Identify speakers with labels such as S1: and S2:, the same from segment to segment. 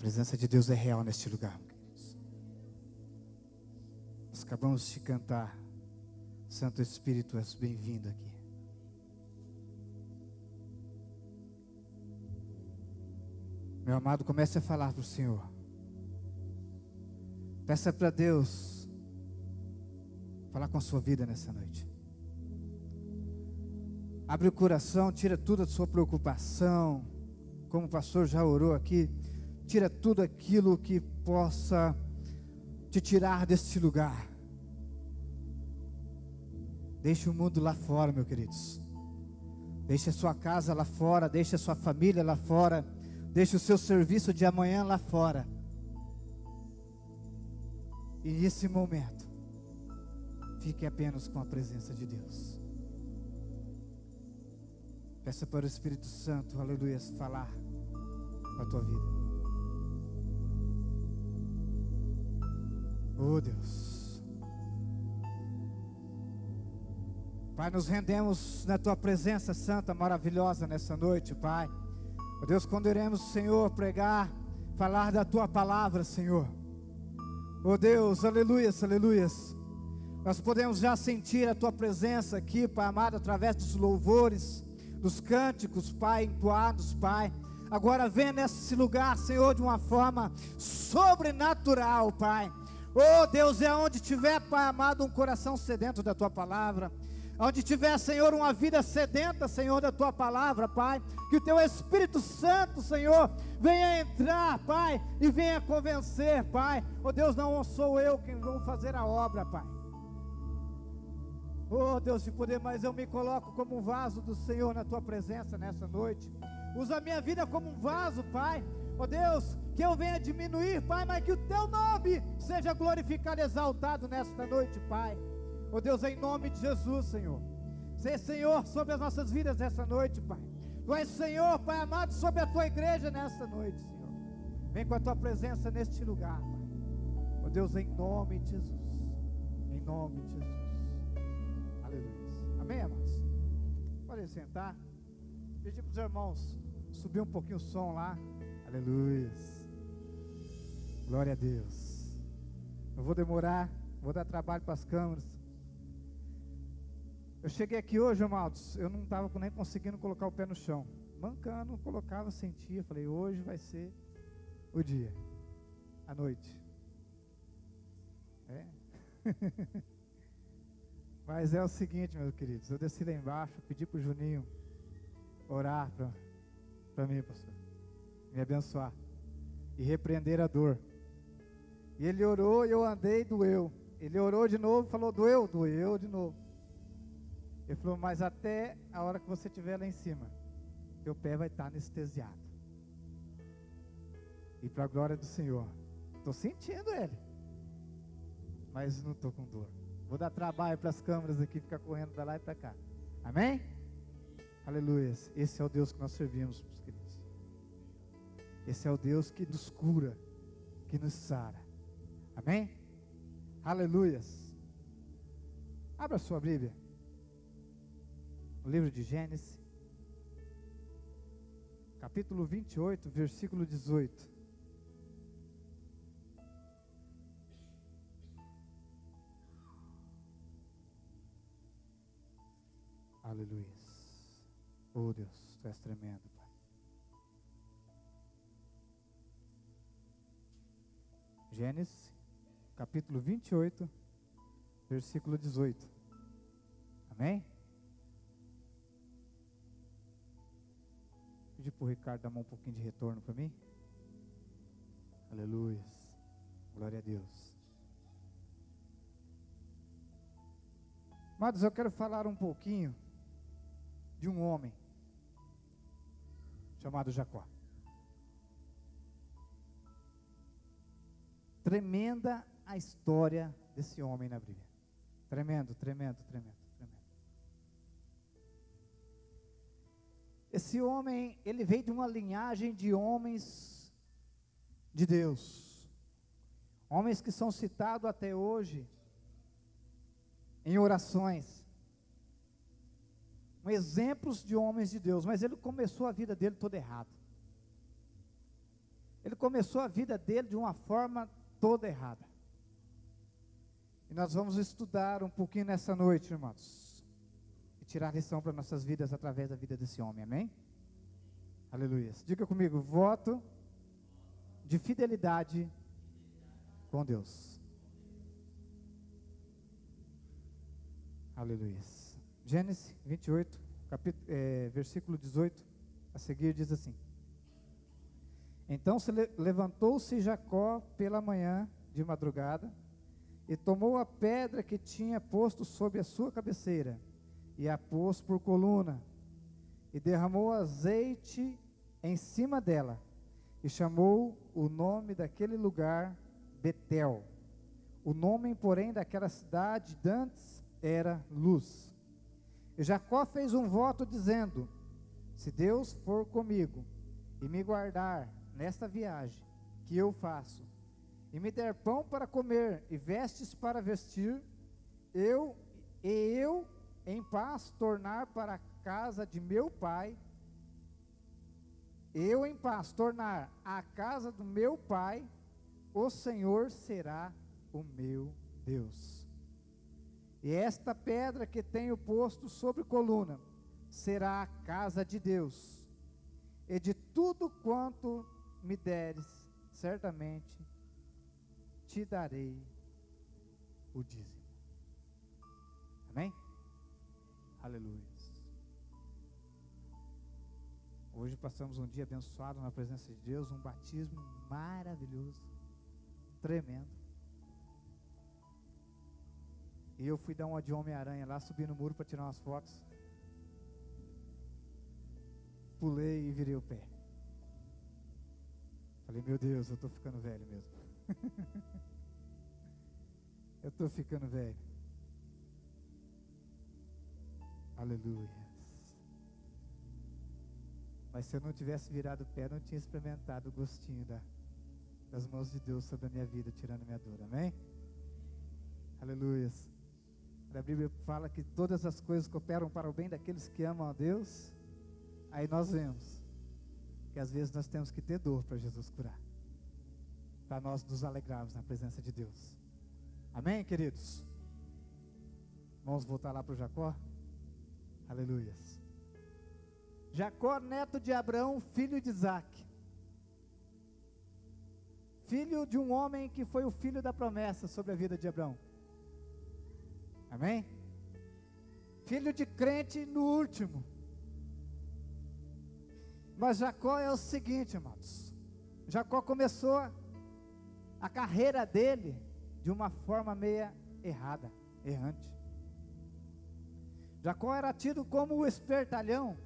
S1: presença de Deus é real neste lugar, queridos. Nós acabamos de cantar. Santo Espírito, és bem-vindo aqui. Meu amado, comece a falar para o Senhor. Peça para Deus falar com a sua vida nessa noite. Abre o coração, tira tudo a sua preocupação. Como o pastor já orou aqui, tira tudo aquilo que possa te tirar deste lugar. Deixe o mundo lá fora, meus queridos. Deixe a sua casa lá fora, deixe a sua família lá fora, deixe o seu serviço de amanhã lá fora. E nesse momento, fique apenas com a presença de Deus. Peça para o Espírito Santo, aleluia, falar com a tua vida. Oh Deus, Pai, nos rendemos na tua presença santa, maravilhosa nessa noite, Pai. Oh Deus, quando iremos, Senhor, pregar, falar da tua palavra, Senhor. Oh Deus, aleluias, aleluias. Nós podemos já sentir a tua presença aqui, Pai amado, através dos louvores, dos cânticos, Pai, entoados, Pai. Agora vem nesse lugar, Senhor, de uma forma sobrenatural, Pai. Oh Deus, é onde tiver, Pai amado, um coração sedento da tua palavra, onde tiver, Senhor, uma vida sedenta, Senhor, da tua palavra, Pai, que o teu Espírito Santo, Senhor, venha entrar, Pai, e venha convencer, Pai. Oh Deus, não sou eu quem vou fazer a obra, Pai. Oh Deus de poder, mas eu me coloco como um vaso do Senhor na tua presença nessa noite. Usa a minha vida como um vaso, Pai. Oh Deus, que eu venha diminuir, Pai, mas que o teu nome seja glorificado e exaltado nesta noite, Pai. Oh Deus, em nome de Jesus, Senhor. Seja, Senhor, sobre as nossas vidas nessa noite, Pai. Tu és, Senhor, Pai amado, sobre a tua igreja nesta noite, Senhor. Vem com a tua presença neste lugar, Pai. Oh Deus, em nome de Jesus. Em nome de Jesus. Aleluia. Amém, amados? Podem sentar. Pedir para os irmãos subir um pouquinho o som lá. Aleluia. Glória a Deus. Não vou demorar, vou dar trabalho para as câmeras. Eu cheguei aqui hoje, amados, eu não estava nem conseguindo colocar o pé no chão. Mancando, colocava, sentia. Falei, hoje vai ser o dia. A noite. É. Mas é o seguinte, meus queridos, eu desci lá embaixo, pedi para o Juninho orar para mim, pastor, me abençoar e repreender a dor. E ele orou e eu andei, doeu. Ele orou de novo, falou, doeu? Doeu de novo. Ele falou, mas até a hora que você estiver lá em cima, teu pé vai estar anestesiado. E para a glória do Senhor, estou sentindo ele, mas não estou com dor. Vou dar trabalho para as câmeras aqui, ficar correndo para lá e para cá. Amém? Aleluia. Esse é o Deus que nós servimos, meus queridos. Esse é o Deus que nos cura, que nos sara. Amém? Aleluia. Abra sua Bíblia. No livro de Gênesis, capítulo 28, versículo 18. Aleluia. Oh Deus, tu és tremendo, Pai. Gênesis, capítulo 28, versículo 18. Amém? Pedir para o Ricardo dar um pouquinho de retorno para mim. Aleluia. Glória a Deus. Amados, eu quero falar um pouquinho de um homem chamado Jacó. Tremenda a história desse homem na Bíblia. Tremendo, tremendo, tremendo, tremendo. Esse homem, ele veio de uma linhagem de homens de Deus. Homens que são citados até hoje em orações. Exemplos de homens de Deus, mas ele começou a vida dele todo errado. Ele começou a vida dele de uma forma toda errada. E nós vamos estudar um pouquinho nessa noite, irmãos, e tirar lição para nossas vidas através da vida desse homem, amém? Aleluia. Diga comigo, voto de fidelidade com Deus. Aleluia. Gênesis 28, versículo 18, a seguir diz assim: Então levantou-se Jacó pela manhã de madrugada, e tomou a pedra que tinha posto sobre a sua cabeceira, e a pôs por coluna, e derramou azeite em cima dela, e chamou o nome daquele lugar Betel. O nome, porém, daquela cidade dantes era Luz. E Jacó fez um voto dizendo: Se Deus for comigo e me guardar nesta viagem que eu faço, e me der pão para comer e vestes para vestir, eu em paz tornar para a casa de meu pai, eu em paz tornar a casa do meu pai, o Senhor será o meu Deus. E esta pedra que tenho posto sobre coluna será a casa de Deus, e de tudo quanto me deres, certamente te darei o dízimo. Amém? Aleluia. Hoje passamos um dia abençoado na presença de Deus, um batismo maravilhoso, tremendo. E eu fui dar uma de Homem-Aranha lá, subi no muro para tirar umas fotos. Pulei e virei o pé. Falei, meu Deus, eu estou ficando velho mesmo. Eu estou ficando velho. Aleluia. Mas se eu não tivesse virado o pé, não tinha experimentado o gostinho das mãos de Deus sobre a minha vida, tirando a minha dor, amém? Aleluia. A Bíblia fala que todas as coisas cooperam para o bem daqueles que amam a Deus. Aí nós vemos que às vezes nós temos que ter dor para Jesus curar, para nós nos alegrarmos na presença de Deus. Amém, queridos? Vamos voltar lá para o Jacó? Aleluia. Jacó, neto de Abraão, filho de Isaac, filho de um homem que foi o filho da promessa sobre a vida de Abraão. Amém? Filho de crente no último. Mas Jacó é o seguinte, irmãos. Jacó começou a carreira dele de uma forma meia errada, errante. Jacó era tido como o espertalhão,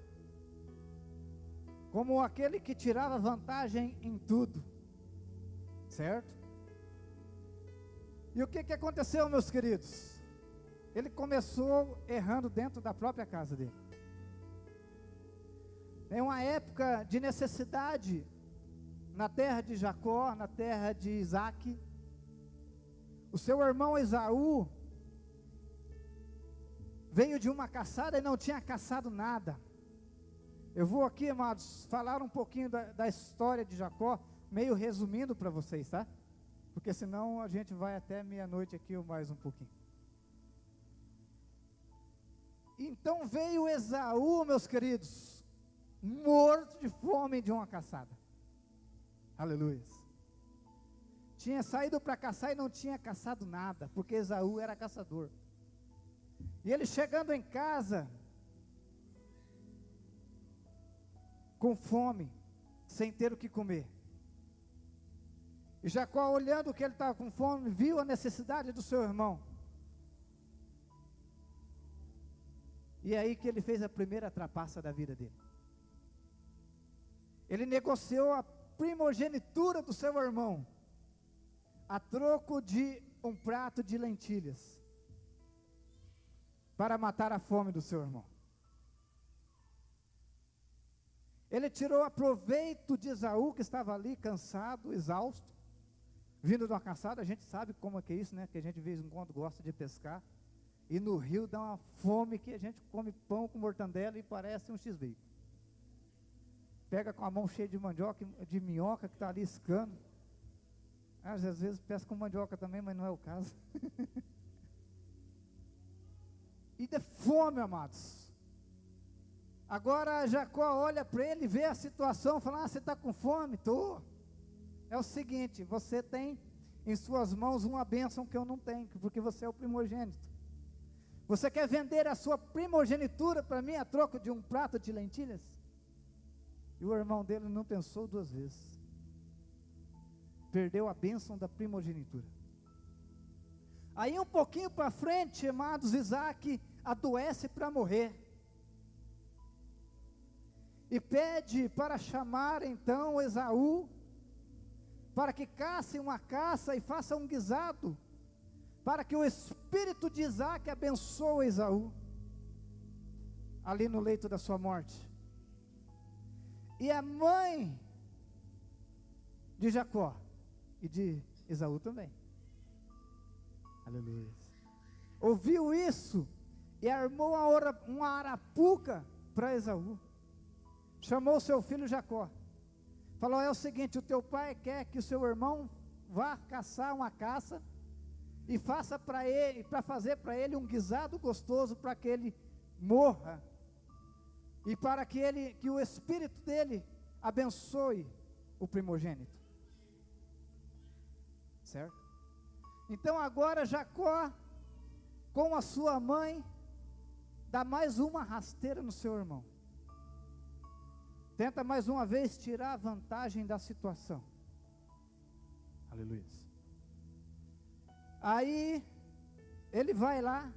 S1: como aquele que tirava vantagem em tudo, certo? E o que aconteceu, meus queridos? Ele começou errando dentro da própria casa dele. Em uma época de necessidade, na terra de Jacó, na terra de Isaac, o seu irmão Esaú veio de uma caçada e não tinha caçado nada. Eu vou aqui, amados, falar um pouquinho da história de Jacó, meio resumindo para vocês, tá? Porque senão a gente vai até meia-noite aqui ou mais um pouquinho. Então veio Esaú, meus queridos, morto de fome de uma caçada. Aleluia. Tinha saído para caçar e não tinha caçado nada, porque Esaú era caçador. E ele chegando em casa, com fome, sem ter o que comer. E Jacó, olhando que ele estava com fome, viu a necessidade do seu irmão. E é aí que ele fez a primeira trapaça da vida dele. Ele negociou a primogenitura do seu irmão, a troco de um prato de lentilhas, para matar a fome do seu irmão. Ele tirou proveito de Esaú, que estava ali cansado, exausto, vindo de uma caçada. A gente sabe como é que é isso, né? Que a gente de vez em quando gosta de pescar, e no rio dá uma fome que a gente come pão com mortandela e parece um x-bacon. pega com a mão cheia de mandioca, de minhoca que está ali iscando. Às vezes pesca com mandioca também, mas não é o caso. E de fome, amados. Agora Jacó olha para ele, vê a situação, fala: você está com fome? Estou. É o seguinte, você tem em suas mãos uma bênção que eu não tenho, porque você é o primogênito. Você quer vender a sua primogenitura para mim a troco de um prato de lentilhas? E o irmão dele não pensou duas vezes. Perdeu a bênção da primogenitura. Aí um pouquinho para frente, amados, Isaac adoece para morrer. E pede para chamar então Esaú, para que casse uma caça e faça um guisado, para que o espírito de Isaac abençoe Esaú, ali no leito da sua morte. E a mãe de Jacó, e de Esaú também, aleluia, ouviu isso, e armou uma arapuca para Esaú, chamou seu filho Jacó, falou: é o seguinte, o teu pai quer que o seu irmão vá caçar uma caça, e faça para ele, para fazer para ele um guisado gostoso, para que ele morra, e para que o espírito dele abençoe o primogênito, certo? Então agora Jacó, com a sua mãe, dá mais uma rasteira no seu irmão, tenta mais uma vez tirar a vantagem da situação, aleluia. Aí, ele vai lá,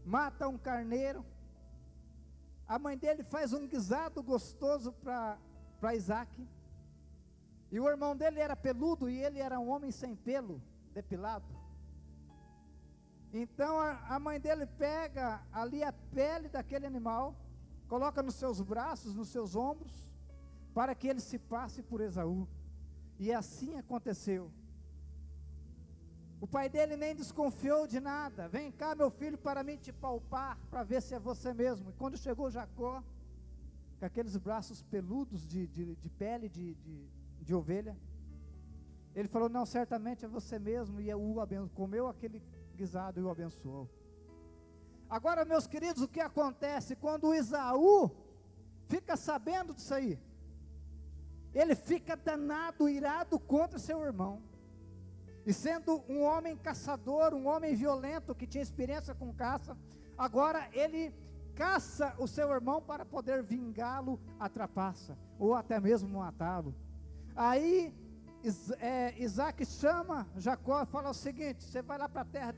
S1: mata um carneiro, a mãe dele faz um guisado gostoso para Isaac, e o irmão dele era peludo, e ele era um homem sem pelo, depilado. Então a mãe dele pega ali a pele daquele animal, coloca nos seus braços, nos seus ombros, para que ele se passe por Esaú, e assim aconteceu. O pai dele nem desconfiou de nada. Vem cá, meu filho, para mim te palpar, para ver se é você mesmo. E quando chegou Jacó, com aqueles braços peludos de pele de ovelha, ele falou: não, certamente é você mesmo. E comeu aquele guisado e o abençoou. Agora, meus queridos, o que acontece quando Esaú fica sabendo disso aí? Ele fica danado, irado contra seu irmão. E sendo um homem caçador, um homem violento, que tinha experiência com caça, agora ele caça o seu irmão para poder vingá-lo à trapaça, ou até mesmo matá-lo. Aí Isaac chama Jacó e fala o seguinte: você vai lá para a terra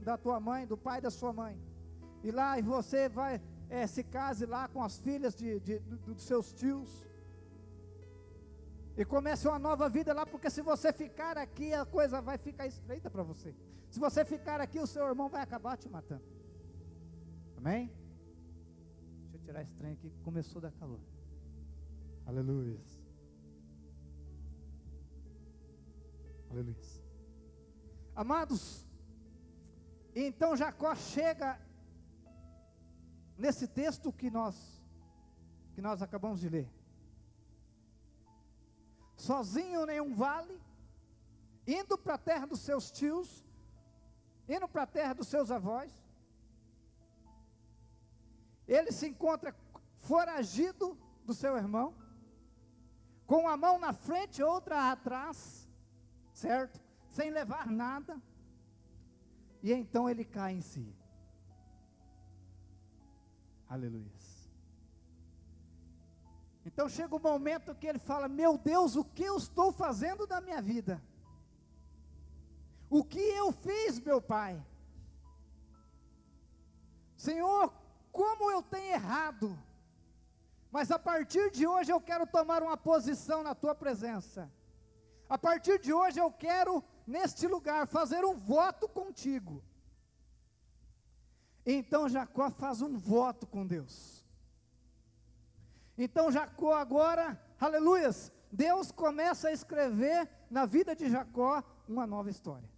S1: da tua mãe, do pai da sua mãe, e lá você vai, se case lá com as filhas dos seus tios, e comece uma nova vida lá, porque se você ficar aqui, a coisa vai ficar estreita para você. Se você ficar aqui, o seu irmão vai acabar te matando. Amém? Deixa eu tirar esse trem aqui que começou a dar calor. Aleluia. Aleluia. Amados, então Jacó chega nesse texto que nós acabamos de ler, sozinho em um vale, indo para a terra dos seus tios, indo para a terra dos seus avós. Ele se encontra foragido do seu irmão, com uma mão na frente e outra atrás, certo? Sem levar nada, e então ele cai em si. Aleluia. Então chega um momento que ele fala: meu Deus, o que eu estou fazendo da minha vida? O que eu fiz, meu pai? Senhor, como eu tenho errado? Mas a partir de hoje eu quero tomar uma posição na tua presença. A partir de hoje eu quero, neste lugar, fazer um voto contigo. Então Jacó faz um voto com Deus. Então Jacó agora, aleluias, Deus começa a escrever na vida de Jacó uma nova história.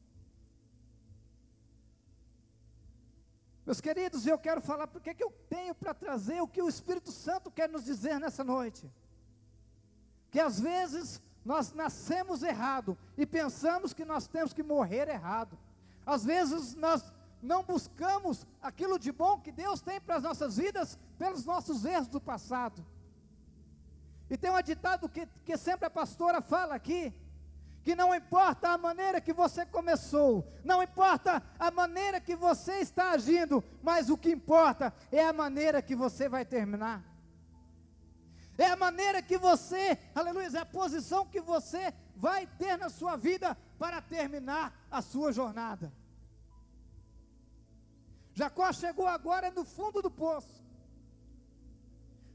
S1: Meus queridos, eu quero falar porque que eu tenho para trazer o que o Espírito Santo quer nos dizer nessa noite. Que às vezes nós nascemos errado e pensamos que nós temos que morrer errado. Às vezes nós não buscamos aquilo de bom que Deus tem para as nossas vidas pelos nossos erros do passado. E tem um ditado que sempre a pastora fala aqui, que não importa a maneira que você começou, não importa a maneira que você está agindo, mas o que importa é a maneira que você vai terminar. É a maneira que você, aleluia, é a posição que você vai ter na sua vida para terminar a sua jornada. Jacó chegou agora no fundo do poço,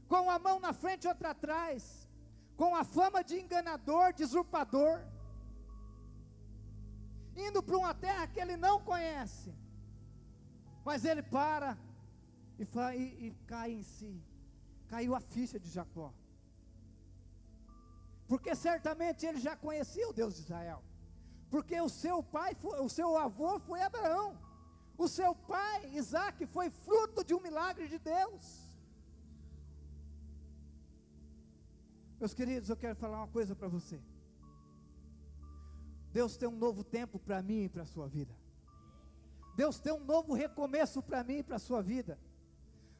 S1: com uma mão na frente e outra atrás, com a fama de enganador, de usurpador, indo para uma terra que ele não conhece, mas ele para e cai em si, caiu a ficha de Jacó, porque certamente ele já conhecia o Deus de Israel, porque o seu pai, o seu avô foi Abraão, o seu pai Isaac foi fruto de um milagre de Deus. Meus queridos, eu quero falar uma coisa para você. Deus tem um novo tempo para mim e para a sua vida. Deus tem um novo recomeço para mim e para a sua vida.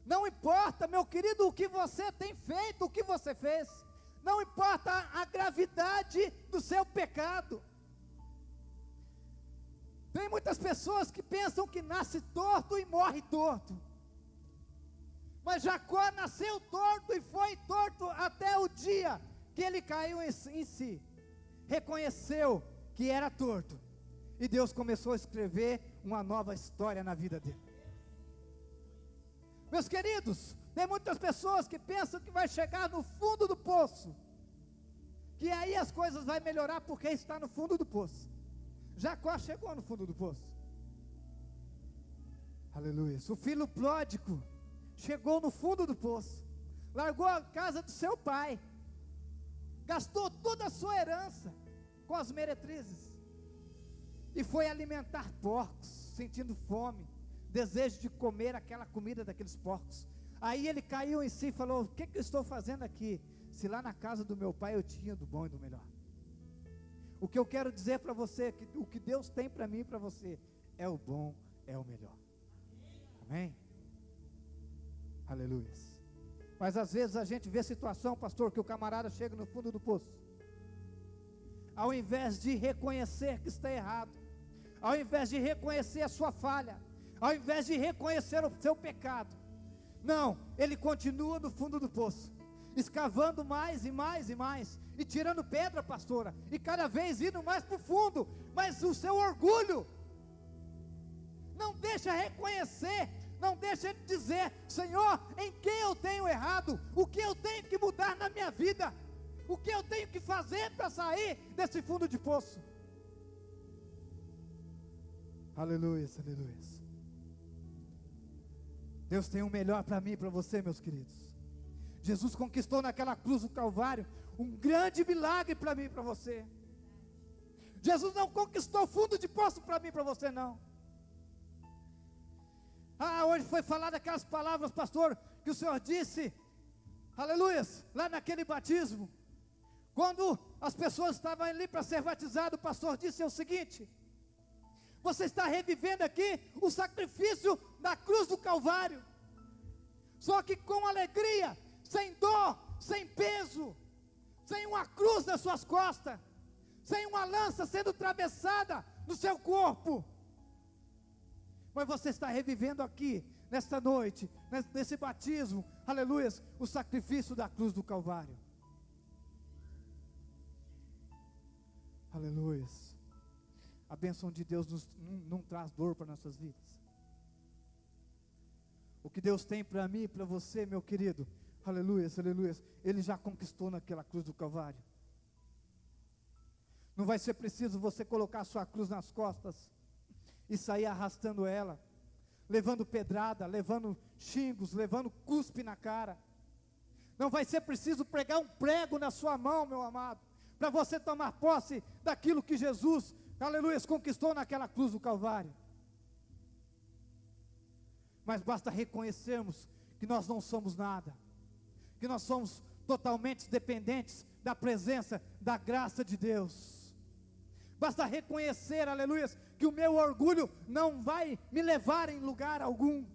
S1: Não importa, meu querido, o que você tem feito, o que você fez. Não importa a gravidade do seu pecado. Tem muitas pessoas que pensam que nasce torto e morre torto. Mas Jacó nasceu torto e foi torto até o dia que ele caiu em si. Reconheceu que era torto. E Deus começou a escrever uma nova história na vida dele. Meus queridos, tem muitas pessoas que pensam que vai chegar no fundo do poço, que aí as coisas vão melhorar porque está no fundo do poço. Jacó chegou no fundo do poço. Aleluia. O filho pródigo chegou no fundo do poço, largou a casa do seu pai, gastou toda a sua herança com as meretrizes, e foi alimentar porcos, sentindo fome, desejo de comer aquela comida daqueles porcos. Aí ele caiu em si e falou: o que eu estou fazendo aqui, se lá na casa do meu pai eu tinha do bom e do melhor? O que eu quero dizer para você é que o que Deus tem para mim e para você é o bom, é o melhor. Amém? Aleluia. Mas às vezes a gente vê situação, pastor, que o camarada chega no fundo do poço, ao invés de reconhecer que está errado, ao invés de reconhecer a sua falha, ao invés de reconhecer o seu pecado, não, ele continua no fundo do poço, escavando mais e mais e mais, e tirando pedra, pastora, e cada vez indo mais para o fundo, mas o seu orgulho não deixa reconhecer, não deixa ele dizer: Senhor, em que eu tenho errado, o que eu tenho que mudar na minha vida, o que eu tenho que fazer para sair desse fundo de poço. Aleluia, aleluia. Deus tem o melhor para mim e para você, meus queridos. Jesus conquistou naquela cruz do Calvário um grande milagre para mim e para você. Jesus não conquistou fundo de poço para mim e para você, não. Hoje foi falado aquelas palavras, pastor, que o Senhor disse, aleluia, lá naquele batismo, quando as pessoas estavam ali para ser batizadas, o pastor disse o seguinte: você está revivendo aqui o sacrifício da cruz do Calvário, só que com alegria, sem dor, sem peso, sem uma cruz nas suas costas, sem uma lança sendo atravessada no seu corpo. Mas você está revivendo aqui, nesta noite, nesse batismo, aleluia, o sacrifício da cruz do Calvário. Aleluia. A bênção de Deus não traz dor para nossas vidas. O que Deus tem para mim e para você, meu querido, aleluia, aleluia, Ele já conquistou naquela cruz do Calvário. Não vai ser preciso você colocar a sua cruz nas costas e sair arrastando ela, levando pedrada, levando xingos, levando cuspe na cara. Não vai ser preciso pregar um prego na sua mão, meu amado, para você tomar posse daquilo que Jesus, aleluia, conquistou naquela cruz do Calvário. mas basta reconhecermos que nós não somos nada, que nós somos totalmente dependentes da presença, da graça de Deus. Basta reconhecer, aleluia, que o meu orgulho não vai me levar em lugar algum,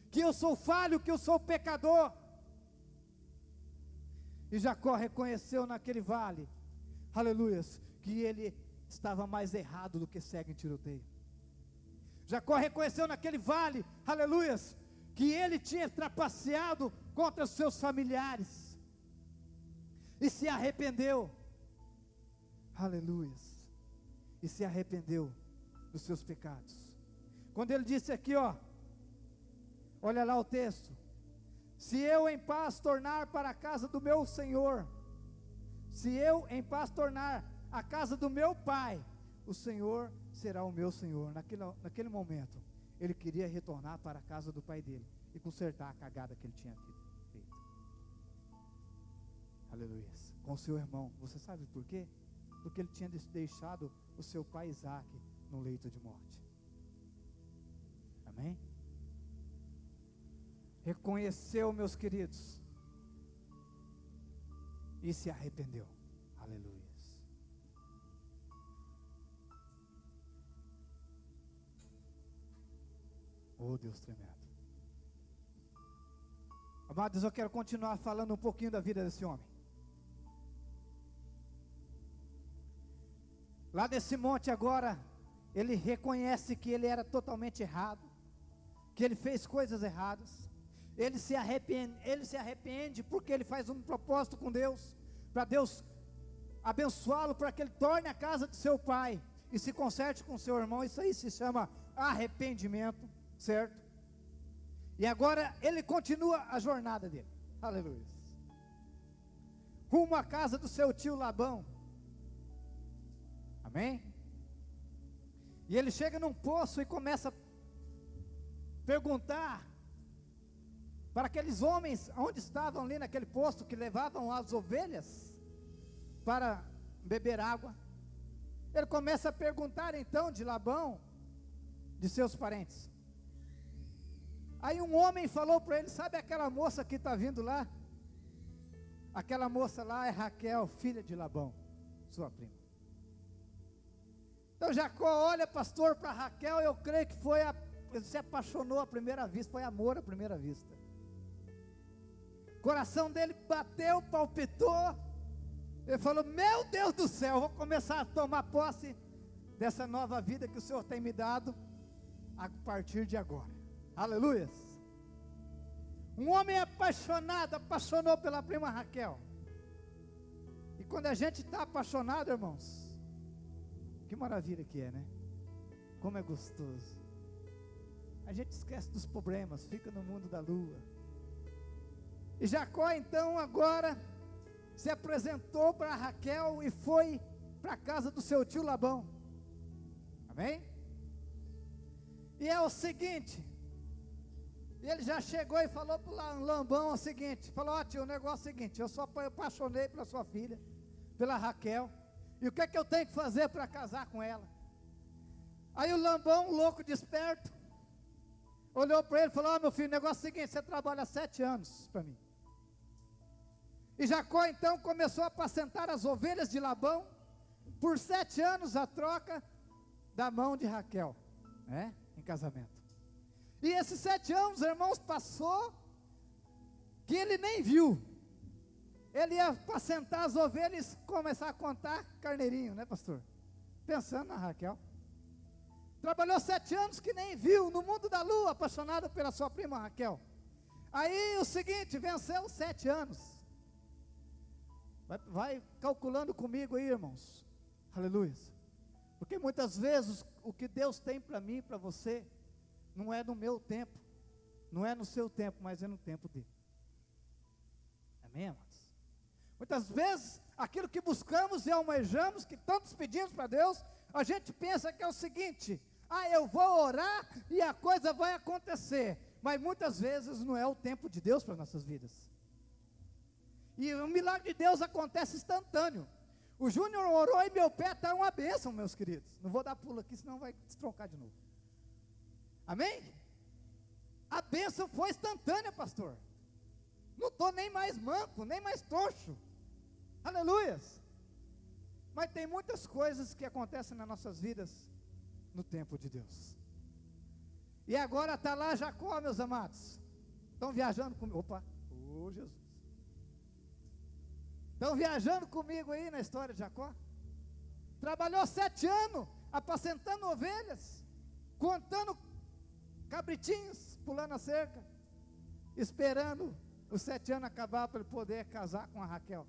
S1: que eu sou falho, que eu sou pecador. E Jacó reconheceu naquele vale, aleluia, que ele estava mais errado do que cego em tiroteio. Jacó reconheceu naquele vale, aleluia, que ele tinha trapaceado contra os seus familiares, e se arrependeu, aleluia, e se arrependeu dos seus pecados. Quando ele disse aqui, ó, olha lá o texto: se eu em paz tornar para a casa do meu Senhor, se eu em paz tornar a casa do meu pai, o Senhor será o meu Senhor. Naquele momento, ele queria retornar para a casa do pai dele e consertar a cagada que ele tinha feito. Aleluia. Com o seu irmão. Você sabe por quê? Porque ele tinha deixado o seu pai Isaac no leito de morte. Amém? Reconheceu, meus queridos, e se arrependeu. Aleluia. Oh, Deus tremendo. Amados, eu quero continuar falando um pouquinho da vida desse homem. Lá desse monte agora, ele reconhece que ele era totalmente errado, que ele fez coisas erradas. Ele se arrepende porque ele faz um propósito com Deus, para Deus abençoá-lo, para que ele torne a casa de seu pai e se conserte com seu irmão. Isso aí se chama arrependimento, certo? E agora ele continua a jornada dele, aleluia, rumo à casa do seu tio Labão. Amém? E ele chega num poço e começa a perguntar para aqueles homens onde estavam ali naquele poço, que levavam as ovelhas para beber água. Ele começa a perguntar então de Labão, de seus parentes. Aí um homem falou para ele: sabe aquela moça que está vindo lá? Aquela moça lá é Raquel, filha de Labão, sua prima. Então Jacó olha, pastor, para Raquel. Eu creio que ele se apaixonou à primeira vista, foi amor à primeira vista. O coração dele bateu, palpitou. Ele falou: meu Deus do céu, vou começar a tomar posse dessa nova vida que o Senhor tem me dado a partir de agora. Aleluia. Um homem apaixonado, apaixonou pela prima Raquel. E quando a gente está apaixonado, irmãos, que maravilha que é, né? Como é gostoso. A gente esquece dos problemas, fica no mundo da lua. E Jacó então agora se apresentou para Raquel e foi para a casa do seu tio Labão. Amém? E é o seguinte, ele já chegou e falou para o Labão o seguinte, falou: ó tio, o negócio é o seguinte, eu só apaixonei pela sua filha, pela Raquel, e o que é que eu tenho que fazer para casar com ela? Aí o Labão, louco, desperto, olhou para ele e falou: ó meu filho, o negócio é o seguinte, você trabalha 7 anos para mim. E Jacó então começou a apacentar as ovelhas de Labão, por 7 anos a troca da mão de Raquel, né, em casamento. E esses 7 anos, irmãos, passou, que ele nem viu. Ele ia apacentar as ovelhas e começar a contar carneirinho, né pastor? Pensando na Raquel. Trabalhou 7 anos que nem viu, no mundo da lua, apaixonado pela sua prima Raquel. Aí o seguinte, venceu 7 anos. Vai calculando comigo aí, irmãos. Aleluia. Porque muitas vezes o que Deus tem para mim e para você não é no meu tempo, não é no seu tempo, mas é no tempo dele. Amém, amados? Muitas vezes aquilo que buscamos e almejamos, que tantos pedimos para Deus, a gente pensa que é o seguinte: eu vou orar e a coisa vai acontecer. Mas muitas vezes não é o tempo de Deus para nossas vidas. E o milagre de Deus acontece instantâneo. O Júnior orou e meu pé está uma bênção, meus queridos. Não vou dar pulo aqui, senão vai destroncar de novo. Amém? A bênção foi instantânea, pastor. Não estou nem mais manco, nem mais toxo. Aleluias. Mas tem muitas coisas que acontecem nas nossas vidas no tempo de Deus. E agora está lá Jacó, meus amados. Estão viajando comigo. Opa, Jesus. Estão viajando comigo aí na história de Jacó? Trabalhou 7 anos, apacentando ovelhas, contando cabritinhos, pulando a cerca, esperando os 7 anos acabar para ele poder casar com a Raquel.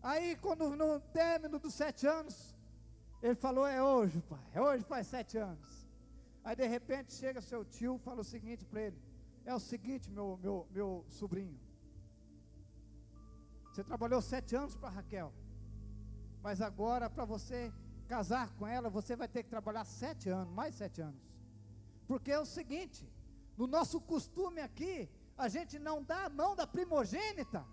S1: Aí, quando no término dos 7 anos, ele falou: é hoje, pai, é hoje, faz 7 anos. Aí, de repente, chega seu tio, fala o seguinte para ele: é o seguinte, meu sobrinho, você trabalhou 7 anos para Raquel, mas agora, para você casar com ela, você vai ter que trabalhar 7 anos, mais 7 anos. Porque é o seguinte, no nosso costume aqui, a gente não dá a mão da primogênita.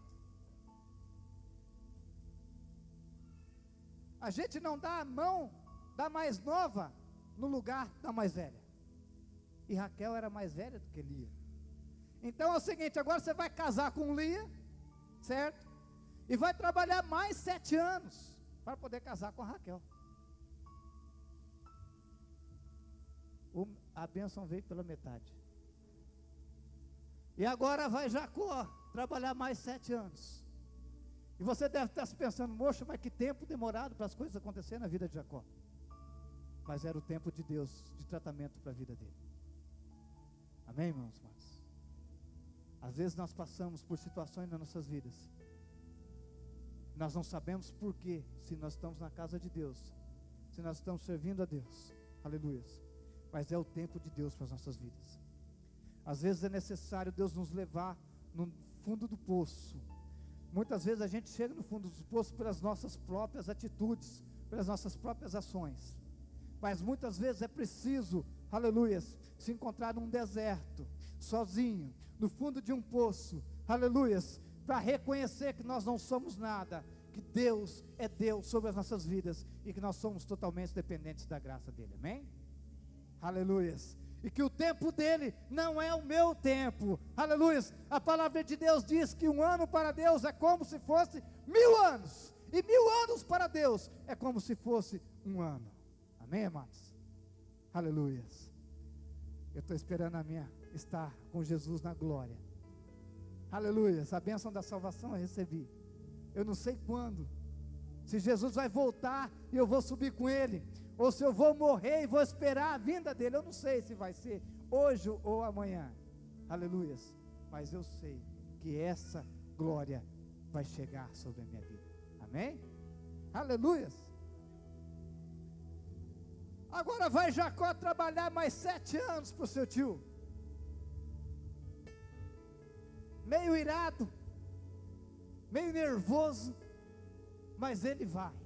S1: A gente não dá a mão da mais nova no lugar da mais velha. E Raquel era mais velha do que Lia. Então é o seguinte, agora você vai casar com Lia, certo? E vai trabalhar mais 7 anos para poder casar com a Raquel. A bênção veio pela metade. E agora vai Jacó trabalhar mais 7 anos. E você deve estar se pensando: moxa, mas que tempo demorado para as coisas acontecerem na vida de Jacó. Mas era o tempo de Deus, de tratamento para a vida dele. Amém, irmãos? Às vezes nós passamos por situações nas nossas vidas, nós não sabemos porquê, se nós estamos na casa de Deus, se nós estamos servindo a Deus, aleluia. Mas é o tempo de Deus para as nossas vidas. Às vezes é necessário Deus nos levar no fundo do poço. Muitas vezes a gente chega no fundo do poço pelas nossas próprias atitudes, pelas nossas próprias ações. Mas muitas vezes é preciso, aleluia, se encontrar num deserto, sozinho, no fundo de um poço, aleluia, para reconhecer que nós não somos nada, que Deus é Deus sobre as nossas vidas e que nós somos totalmente dependentes da graça dele, amém? Aleluia. E que o tempo dele não é o meu tempo, aleluia. A palavra de Deus diz que 1 ano para Deus é como se fosse 1000 anos, e 1000 anos para Deus é como se fosse 1 ano, amém, amados? Aleluia. Eu estou esperando estar com Jesus na glória, aleluia. A bênção da salvação eu recebi, eu não sei quando, se Jesus vai voltar e eu vou subir com ele, ou se eu vou morrer e vou esperar a vinda dele. Eu não sei se vai ser hoje ou amanhã, aleluia, mas eu sei que essa glória vai chegar sobre a minha vida, amém? Aleluia. Agora vai Jacó trabalhar mais 7 anos para o seu tio, meio irado, meio nervoso, mas ele vai.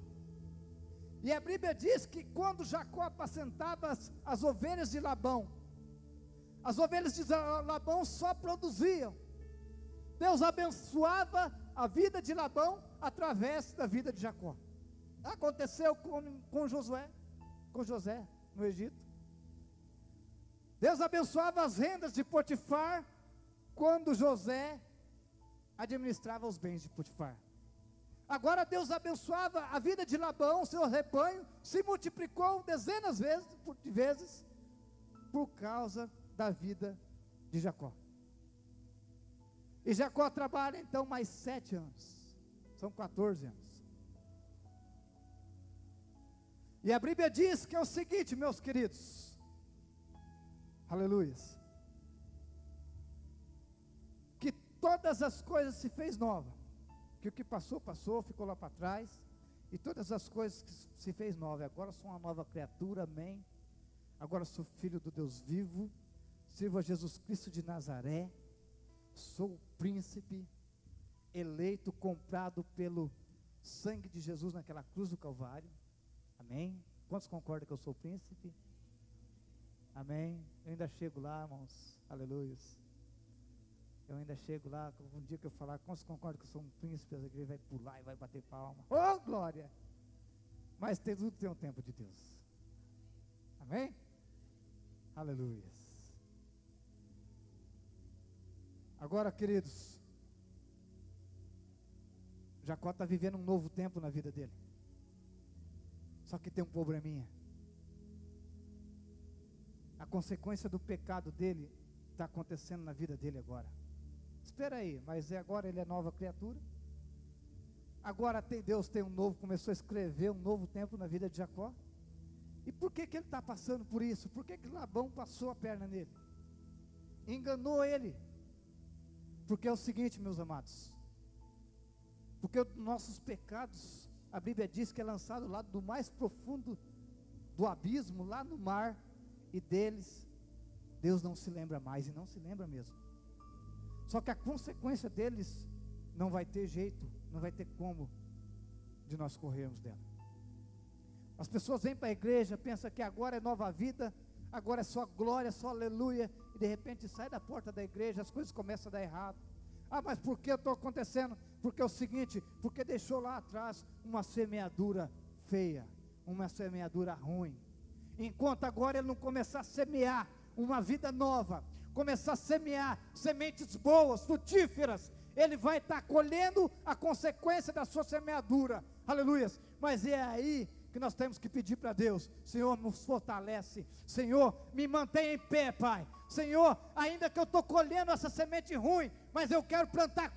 S1: E a Bíblia diz que quando Jacó apacentava as ovelhas de Labão, as ovelhas de Labão só produziam. Deus abençoava a vida de Labão através da vida de Jacó. Aconteceu com José no Egito. Deus abençoava as rendas de Potifar quando José administrava os bens de Potifar. Agora Deus abençoava a vida de Labão, seu rebanho se multiplicou dezenas de vezes por causa da vida de Jacó. E Jacó trabalha então mais 7 anos, são 14 anos. E a Bíblia diz que é o seguinte, meus queridos, aleluia, que todas as coisas se fez nova, que o que passou, passou, ficou lá para trás, e todas as coisas que se fez nova, agora sou uma nova criatura, amém? Agora sou filho do Deus vivo, sirvo a Jesus Cristo de Nazaré, sou príncipe, eleito, comprado pelo sangue de Jesus naquela cruz do Calvário, amém? Quantos concordam que eu sou príncipe? Amém? Eu ainda chego lá, irmãos, aleluia. Eu ainda chego lá, um dia que eu falar, quantos concordam que eu sou um príncipe, a igreja vai pular e vai bater palma, oh glória! Mas tudo tem um tempo de Deus, amém? Aleluia. Agora, queridos, Jacó está vivendo um novo tempo na vida dele. Só que tem um probleminha. A consequência do pecado dele está acontecendo na vida dele agora. Espera aí, mas agora ele é nova criatura? Agora Deus tem um novo, começou a escrever um novo tempo na vida de Jacó? E por que ele está passando por isso? Por que Labão passou a perna nele? Enganou ele. Porque é o seguinte, meus amados, porque os nossos pecados, a Bíblia diz que é lançado lá do mais profundo do abismo, lá no mar, e deles Deus não se lembra mais, e não se lembra mesmo. Só que a consequência deles não vai ter jeito, não vai ter como de nós corrermos dela. As pessoas vêm para a igreja, pensam que agora é nova vida, agora é só glória, só aleluia, e de repente sai da porta da igreja, as coisas começam a dar errado. Ah, mas por que estou acontecendo? Porque é o seguinte, porque deixou lá atrás uma semeadura feia, uma semeadura ruim. Enquanto agora ele não começar a semear uma vida nova, começar a semear sementes boas, frutíferas, ele vai estar colhendo a consequência da sua semeadura, aleluias. Mas é aí que nós temos que pedir para Deus: Senhor, nos fortalece, Senhor, me mantenha em pé, Pai, Senhor, ainda que eu estou colhendo essa semente ruim, mas eu quero plantar